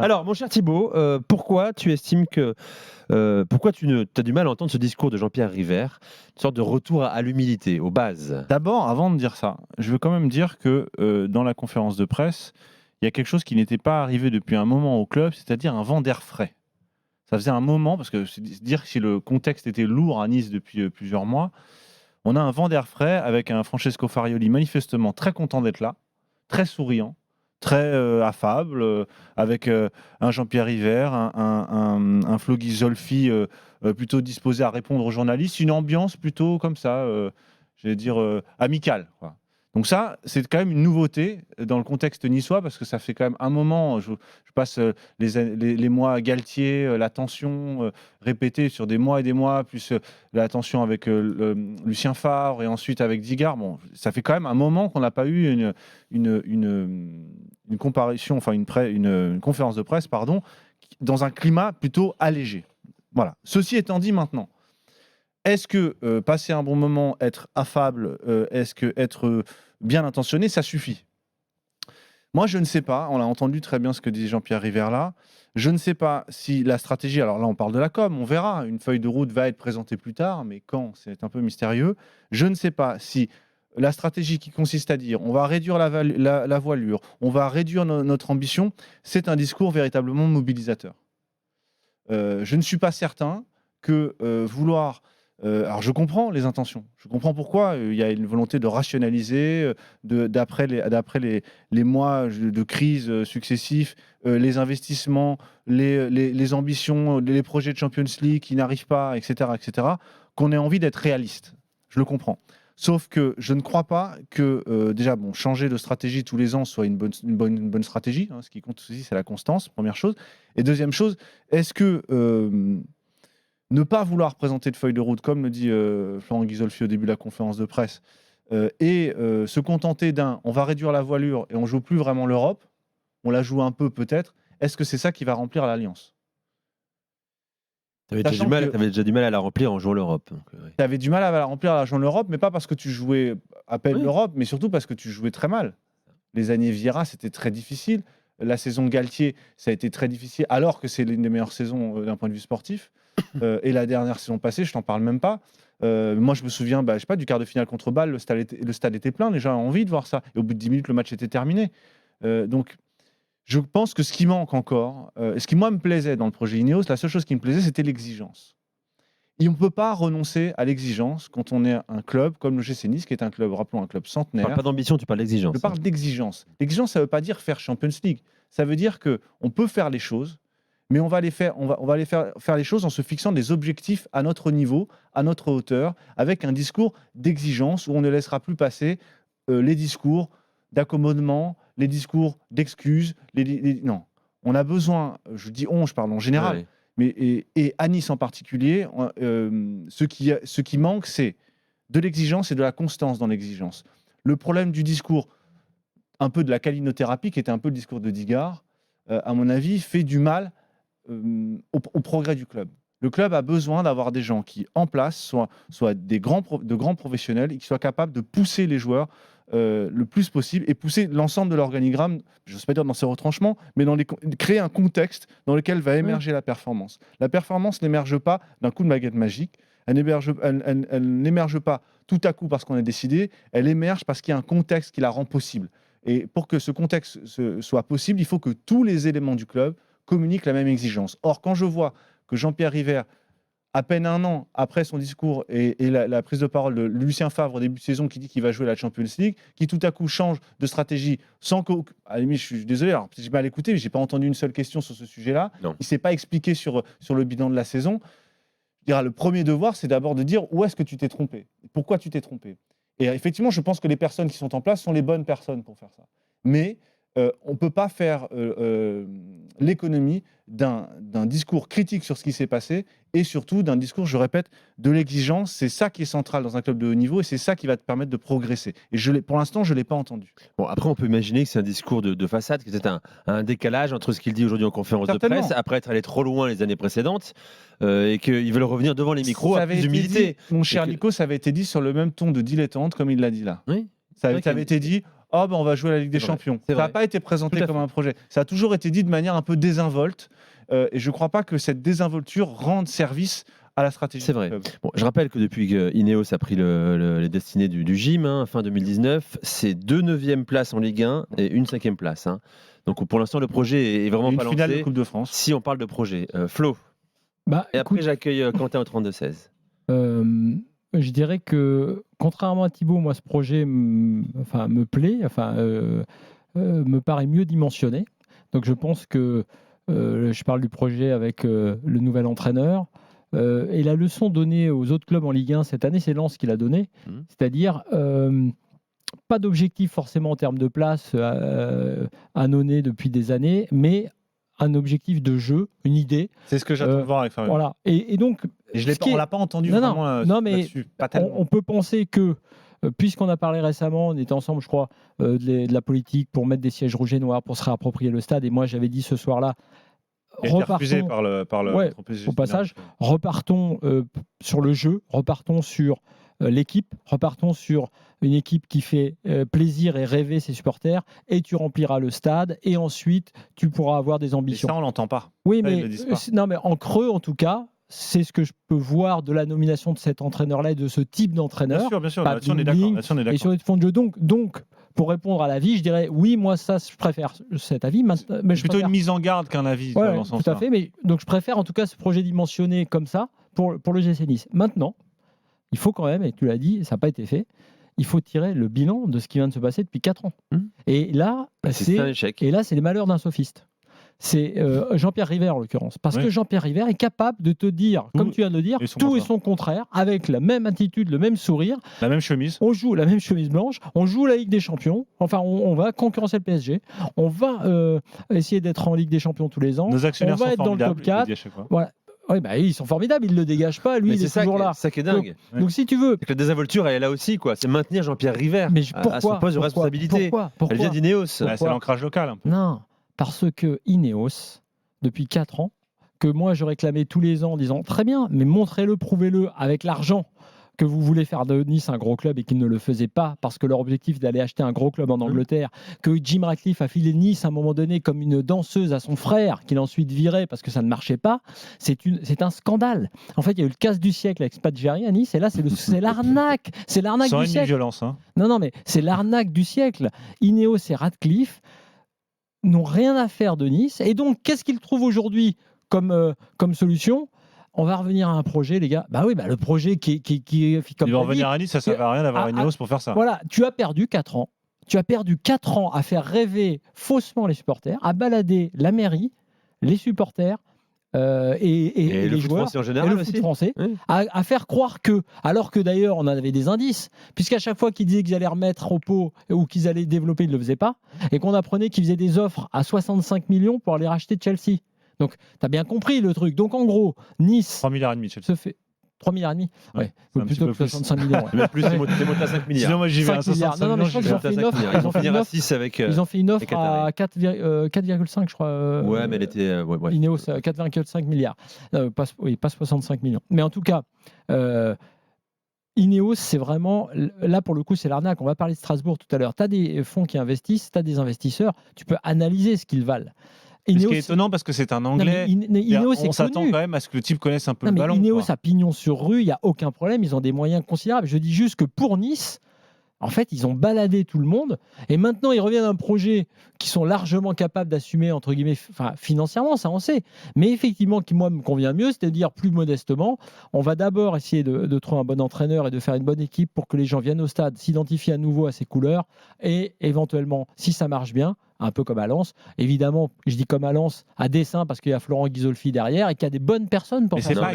Alors, mon cher Thibaut, pourquoi tu estimes que pourquoi tu as du mal à entendre ce discours de Jean-Pierre River, une sorte de retour à l'humilité, aux bases? D'abord, avant de dire ça, je veux quand même dire que dans la conférence de presse, il y a quelque chose qui n'était pas arrivé depuis un moment au club, c'est-à-dire un vent d'air frais. Ça faisait un moment, parce que c'est dire si le contexte était lourd à Nice depuis plusieurs mois, on a un vent d'air frais avec un Francesco Farioli manifestement très content d'être là, très souriant, très affable, avec un Jean-Pierre River, un Flo Ghisolfi plutôt disposé à répondre aux journalistes, une ambiance plutôt comme ça, j'allais dire amicale, quoi. Donc ça, c'est quand même une nouveauté dans le contexte niçois, parce que ça fait quand même un moment, je passe les mois à Galtier, la tension répétée sur des mois et des mois, plus la tension avec Lucien Favre et ensuite avec Digard. Bon, ça fait quand même un moment qu'on n'a pas eu une comparution, enfin une conférence de presse, pardon, dans un climat plutôt allégé. Voilà. Ceci étant dit maintenant, est-ce que passer un bon moment, être affable, est-ce que être bien intentionné, ça suffit? Moi, je ne sais pas. On a entendu très bien ce que disait Jean-Pierre River là. Je ne sais pas si la stratégie, alors là, on parle de la com, on verra. Une feuille de route va être présentée plus tard, mais quand, c'est un peu mystérieux. Je ne sais pas si la stratégie qui consiste à dire on va réduire la voilure, on va réduire notre ambition, c'est un discours véritablement mobilisateur. Je ne suis pas certain que vouloir. Alors, je comprends les intentions. Je comprends pourquoi il y a une volonté de rationaliser, d'après les mois de crise successifs, les investissements, les ambitions, les projets de Champions League qui n'arrivent pas, etc., qu'on ait envie d'être réaliste. Je le comprends. Sauf que je ne crois pas que, déjà, bon, changer de stratégie tous les ans soit une bonne stratégie, hein. Ce qui compte aussi, c'est la constance, première chose. Et deuxième chose, est-ce que ne pas vouloir présenter de feuille de route, comme le dit Florent Ghisolfi au début de la conférence de presse, et se contenter on va réduire la voilure et on joue plus vraiment l'Europe, on la joue un peu peut-être, est-ce que c'est ça qui va remplir l'Alliance? Tu avais Sachant que déjà du mal à la remplir en jouant l'Europe. Donc, ouais. tu avais du mal à la remplir à jouer l'Europe, mais pas parce que tu jouais à peine Oui. l'Europe, mais surtout parce que tu jouais très mal. Les années Vieira, c'était très difficile. La saison Galtier, ça a été très difficile, alors que c'est l'une des meilleures saisons d'un point de vue sportif. Et la dernière saison passée, je t'en parle même pas. Moi, je me souviens, je sais pas, du quart de finale contre Bâle, le stade était plein, les gens ont envie de voir ça. Et au bout de 10 minutes, le match était terminé. Donc, je pense que ce qui manque encore, ce qui moi me plaisait dans le projet Ineos, la seule chose qui me plaisait, c'était l'exigence. Et on ne peut pas renoncer à l'exigence quand on est un club comme le GC Nice, qui est un club, rappelons, un club Tu parles centenaire. pas d'ambition, tu parles Je d'exigence, hein. parle d'exigence. L'exigence, ça ne veut pas dire faire Champions League. Ça veut dire qu'on peut faire les choses, mais on va faire les choses en se fixant des objectifs à notre niveau, à notre hauteur, avec un discours d'exigence où on ne laissera plus passer les discours d'accommodement, les discours d'excuses. Non, on a besoin, je dis on, je parle en général, Ouais. mais, et à Nice en particulier, ce qui manque, c'est de l'exigence et de la constance dans l'exigence. Le problème du discours, un peu de la calinothérapie, qui était un peu le discours de Digard, à mon avis, fait du mal au progrès du club. Le club a besoin d'avoir des gens qui, en place, soient de grands professionnels et qui soient capables de pousser les joueurs le plus possible et pousser l'ensemble de l'organigramme, je ne sais pas dire dans ses retranchements, mais créer un contexte dans lequel va émerger la performance. La performance n'émerge pas d'un coup de baguette magique, elle n'émerge pas tout à coup parce qu'on a décidé, elle émerge parce qu'il y a un contexte qui la rend possible. Et pour que ce contexte soit possible, il faut que tous les éléments du club communiquent la même exigence. Or, quand je vois que Jean-Pierre River, à peine un an après son discours et la prise de parole de Lucien Favre au début de saison qui dit qu'il va jouer la Champions League, qui tout à coup change de stratégie sans que, à la limite, je suis désolé, alors j'ai mal écouté, mais j'ai pas entendu une seule question sur ce sujet-là. Non. Il s'est pas expliqué sur le bilan de la saison. Je dirais, le premier devoir, c'est d'abord de dire où est-ce que tu t'es trompé, pourquoi tu t'es trompé. Et effectivement, je pense que les personnes qui sont en place sont les bonnes personnes pour faire ça. Mais on ne peut pas faire l'économie d'un discours critique sur ce qui s'est passé et surtout d'un discours, je répète, de l'exigence. C'est ça qui est central dans un club de haut niveau et c'est ça qui va te permettre de progresser. Et pour l'instant, je ne l'ai pas entendu. Bon, après, on peut imaginer que c'est un discours de façade, que c'est un décalage entre ce qu'il dit aujourd'hui en conférence de Certainement. presse, après être allé trop loin les années précédentes, et qu'ils veulent revenir devant les micros Ça à avait plus été d'humilité. dit, mon cher Et que- Nico, ça avait été dit sur le même ton de dilettante comme il l'a dit là. Oui. Ça C'est vrai avait été dit, oh, ben, on va jouer à la Ligue des C'est vrai, Champions. c'est Ça n'a vrai. pas été présenté Tout à comme fait. un projet. Ça a toujours été dit de manière un peu désinvolte. Et je ne crois pas que cette désinvolture rende service à la stratégie C'est du vrai. club. Bon, je rappelle que depuis que Ineos a pris les destinées du gym, fin 2019, c'est 2 9e places en Ligue 1 et une 5e place. Donc pour l'instant, le projet est vraiment Et une pas finale de lancé. Coupe de France. Si on parle de projet. Flo, Bah, et après écoute, j'accueille Quentin au 32-16. je dirais que, contrairement à Thibaut, moi, ce projet me plaît, me paraît mieux dimensionné. Donc, je pense que je parle du projet avec le nouvel entraîneur. Et la leçon donnée aux autres clubs en Ligue 1 cette année, c'est Lens qui l'a donnée. C'est-à-dire, pas d'objectif forcément en termes de place annonné depuis des années, mais un objectif de jeu, une idée. C'est ce que j'attends de voir avec Fabien. Voilà. Et donc, Et ce on l'a pas entendu Non, vraiment mais là-dessus. Pas tellement. on peut penser que, puisqu'on a parlé récemment, on était ensemble, je crois, de la politique pour mettre des sièges rouges et noirs pour se réapproprier le stade. Et moi, j'avais dit ce soir-là, Il a été refusé par Ouais, l'entreprise au passage, repartons sur le jeu, repartons sur l'équipe, repartons sur une équipe qui fait plaisir et rêver ses supporters, et tu rempliras le stade, et ensuite tu pourras avoir des Et ambitions. ça, on l'entend pas. Oui, Ça, ils mais le disent pas. non, mais en creux, en tout cas, c'est ce que je peux voir de la nomination de cet entraîneur-là et de ce type d'entraîneur. Bien sûr, pas là-dessus on est bling-bling, d'accord. Là-dessus, on est Et d'accord. sur les fonds de jeu. Donc, pour répondre à l'avis, je dirais oui, moi, ça, je préfère cet avis. Mais C'est je plutôt préfère... une mise en garde qu'un avis Ouais, dans ce tout à sens-là. fait. Mais donc, je préfère en tout cas ce projet dimensionné comme ça pour le GC Nice. Maintenant, il faut quand même, et tu l'as dit, ça n'a pas été fait, il faut tirer le bilan de ce qui vient de se passer depuis 4 ans. Et là, C'est un échec. et là, c'est les malheurs d'un sophiste. C'est Jean-Pierre River, en l'occurrence. Parce Oui. que Jean-Pierre River est capable de te dire, comme tu viens de le dire, et son tout et contraire. son contraire, avec la même attitude, le même sourire. La même chemise. On joue la même chemise blanche, on joue la Ligue des Champions, enfin, on va concurrencer le PSG, on va essayer d'être en Ligue des Champions tous les ans, Nos actionnaires on va sont être dans le formidables. top il le 4. dit à chaque fois. Voilà. Oui, bah, ils sont formidables, ils ne le dégagent pas, lui, Mais il est c'est toujours là. ça qui est dingue. Donc, si tu veux. C'est que la désinvolture, elle est là aussi, quoi. C'est maintenir Jean-Pierre River Mais à son poste de responsabilité. Pourquoi Elle vient d'Ineos. Ouais, c'est l'ancrage local. Un peu. Non, parce que Ineos, depuis 4 ans, que moi je réclamais tous les ans en disant très bien, mais montrez-le, prouvez-le avec l'argent que vous voulez faire de Nice un gros club et qu'ils ne le faisaient pas parce que leur objectif d'aller acheter un gros club en Angleterre, que Jim Ratcliffe a filé Nice à un moment donné comme une danseuse à son frère qu'il a ensuite viré parce que ça ne marchait pas, c'est un scandale. En fait, il y a eu le casse du siècle avec Spatgeri à Nice et là c'est l'arnaque, c'est l'arnaque Sans du une siècle. violence. Hein. Non, mais c'est l'arnaque du siècle. Ineos et Ratcliffe n'ont rien à faire de Nice. Et donc, qu'est-ce qu'ils trouvent aujourd'hui comme solution ? On va revenir à un projet, les gars. Bah oui, le projet qui est comme Ils vont t'as dit, revenir à Nice, ça ne sert à rien d'avoir Ineos pour faire ça. Voilà, tu as perdu 4 ans. Tu as perdu 4 ans à faire rêver faussement les supporters, à balader la mairie, les supporters et le les foot joueurs français en et général le foot aussi. français, Oui. à faire croire que, alors que d'ailleurs on en avait des indices, puisqu'à chaque fois qu'ils disaient qu'ils allaient remettre au pot ou qu'ils allaient développer, ils ne le faisaient pas, et qu'on apprenait qu'ils faisaient des offres à 65 millions pour aller racheter Chelsea. Donc, tu as bien compris le truc. Donc, en gros, Nice 3,5 milliards Chelsea. se fait 3,5 milliards. Ouais, c'est un petit plutôt peu que plus. 65 millions. Ouais. Mais plus, c'est monté à 5 milliards. Sinon, moi, j'y vais à 5 milliards. 65 Non, mais millions. je crois j'y qu'ils vais. ont fait une 5 offre. milliards. Ils Ils ont vont fait finir une à offre. 6 avec. Ils ont fait une offre Qatari. à 4,5, je crois. Ouais, mais elle était. Ouais. Ineos, 4,5 milliards. Pas 65 millions. Mais en tout cas, Ineos, c'est vraiment. Là, pour le coup, c'est l'arnaque. On va parler de Strasbourg tout à l'heure. Tu as des fonds qui investissent, tu as des investisseurs. Tu peux analyser ce qu'ils valent. Ce Ineos, qui est étonnant parce que c'est un non, mais Anglais. Ineos, On c'est s'attend connu. quand même à ce que le type connaisse un peu Non, le mais ballon. Ineos quoi. a pignon sur rue, il n'y a aucun problème, ils ont des moyens considérables. Je dis juste que pour Nice, en fait, ils ont baladé tout le monde et maintenant ils reviennent à un projet qui sont largement capables d'assumer, entre guillemets, financièrement, ça on sait. Mais effectivement, qui moi me convient mieux, c'est-à-dire plus modestement, on va d'abord essayer de trouver un bon entraîneur et de faire une bonne équipe pour que les gens viennent au stade, s'identifient à nouveau à ses couleurs et éventuellement, si ça marche bien, un peu comme à Lens. Évidemment, je dis comme à Lens, à dessein, parce qu'il y a Florent Ghisolfi derrière et qu'il y a des bonnes personnes pour Mais faire c'est ça. pas